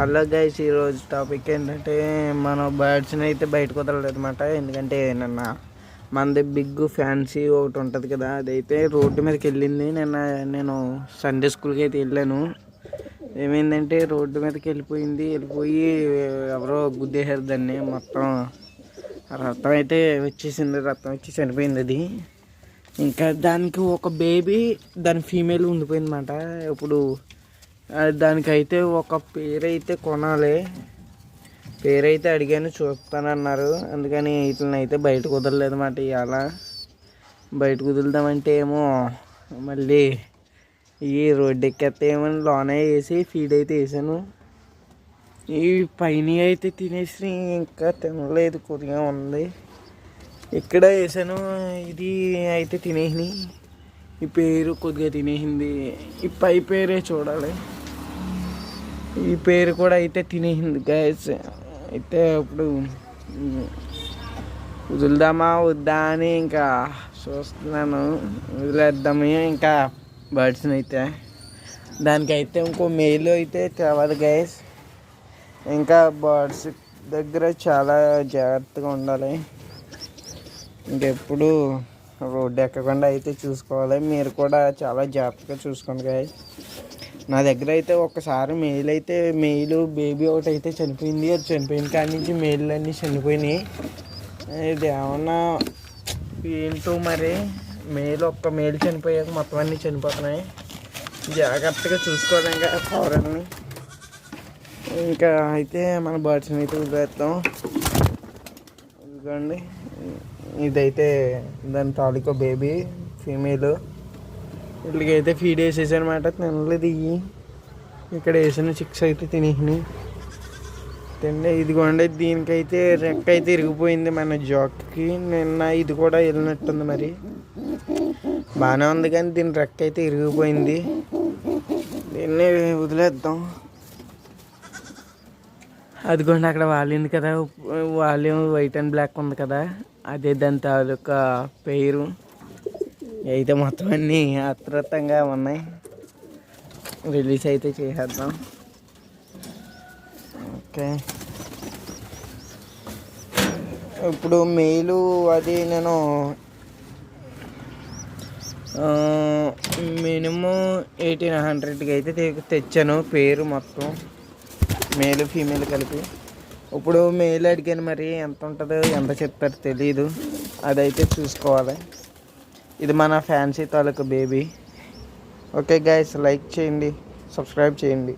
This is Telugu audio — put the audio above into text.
హలో గైస్, ఈరోజు టాపిక్ ఏంటంటే మనం బర్డ్స్ని అయితే బయటకు వదలలేదు అనమాట. ఎందుకంటే నిన్న మనది బిగ్ ఫ్యాన్సీ ఒకటి ఉంటుంది కదా, అదైతే రోడ్డు మీదకి వెళ్ళింది. నేను సండే స్కూల్కి అయితే వెళ్ళాను. ఏమైందంటే రోడ్డు మీదకి వెళ్ళిపోయి ఎవరో గుద్దేశారు దాన్ని. మొత్తం రక్తం అయితే వచ్చేసింది, రక్తం వచ్చి చనిపోయింది అది. ఇంకా దానికి ఒక బేబీ, దాని ఫీమేల్ ఉండిపోయింది అన్నమాట. ఇప్పుడు దానికైతే ఒక పేరైతే కొనాలి. పేరైతే అడిగాను, చూస్తానన్నారు. అందుకని వీటిని అయితే బయటకు వదలలేదు అన్నమాట. ఇవాళ బయటకు వదులుదామంటే ఏమో మళ్ళీ ఈ రోడ్డు ఎక్కేస్తే ఏమో లోనే వేసి ఫీడ్ అయితే వేసాను. ఈ పైన అయితే తినేసి ఇంకా తినలేదు, కొద్దిగా ఉంది. ఇక్కడ వేసాను, ఇది అయితే తినేసినాయి. ఈ పేరు కొద్దిగా తినేసింది. ఈ పై పేరే చూడాలి, ఈ పేరు కూడా అయితే తినేసింది గైస్. అయితే ఇప్పుడు వదులుదామా వద్దా అని ఇంకా చూస్తున్నాను. వదిలేద్దాము ఇంకా బర్డ్స్ని అయితే. దానికైతే ఇంకో మెయిల్ అయితే తేవాలి గైస్. ఇంకా బర్డ్స్ దగ్గర చాలా జాగ్రత్తగా ఉండాలి. ఇంకెప్పుడు రోడ్డు ఎక్కకుండా అయితే చూసుకోవాలి. మీరు కూడా చాలా జాగ్రత్తగా చూసుకోండి గైస్. నా దగ్గర అయితే ఒకసారి మెయిల్ బేబీ ఒకటి అయితే చనిపోయింది. అది చనిపోయిన కాడి నుంచి మెయిల్ అన్నీ చనిపోయినాయి. ఇది ఏమన్నా ఏంటో మరి, ఒక్క మెయిల్ చనిపోయాక మొత్తం అన్నీ చనిపోతున్నాయి. జాగ్రత్తగా చూసుకోవాలి ఇంకా పౌరాన్ని. ఇంకా అయితే మన బర్డ్స్ని అయితే వదిలేస్తాం. ఇదిగోండి, ఇదైతే దాని తాలూకా బేబీ ఫీమేల్. వీళ్ళకైతే ఫీడ్ వేసేసి అనమాట. తినలేదు. ఇక్కడ వేసిన చిక్స్ అయితే తినేసినాయి. ఇదిగోండి, దీనికైతే రెక్క అయితే ఇరిగిపోయింది మన జాక్కి. నిన్న ఇది కూడా వెళ్ళినట్టుంది. మరి బాగానే ఉంది కానీ దీని రెక్క అయితే ఇరిగిపోయింది. దీన్ని వదిలేద్దాం. అదిగోండి, అక్కడ వాలింది కదా, వాల్యూమ్ వైట్ అండ్ బ్లాక్ ఉంది కదా, అదే దాని తాలూకా పేరు. అయితే మొత్తం అన్నీ అత్యుత్తంగా ఉన్నాయి. రిలీజ్ అయితే చేసేద్దాం. ఓకే, ఇప్పుడు మెయిలు అది నేను మినిమం 1800కి అయితే తెచ్చాను. పేరు మొత్తం మేల్ ఫీమేల్ కలిపి. ఇప్పుడు మెయిల్ అడిగాను, మరి ఎంత ఉంటుందో ఎంత చెప్తారో తెలీదు. అదైతే చూసుకోవాలి. ఇది మన ఫ్యాన్సీ తాలూకు బేబీ. ఓకే గైస్, లైక్ చేయండి, సబ్స్క్రైబ్ చేయండి.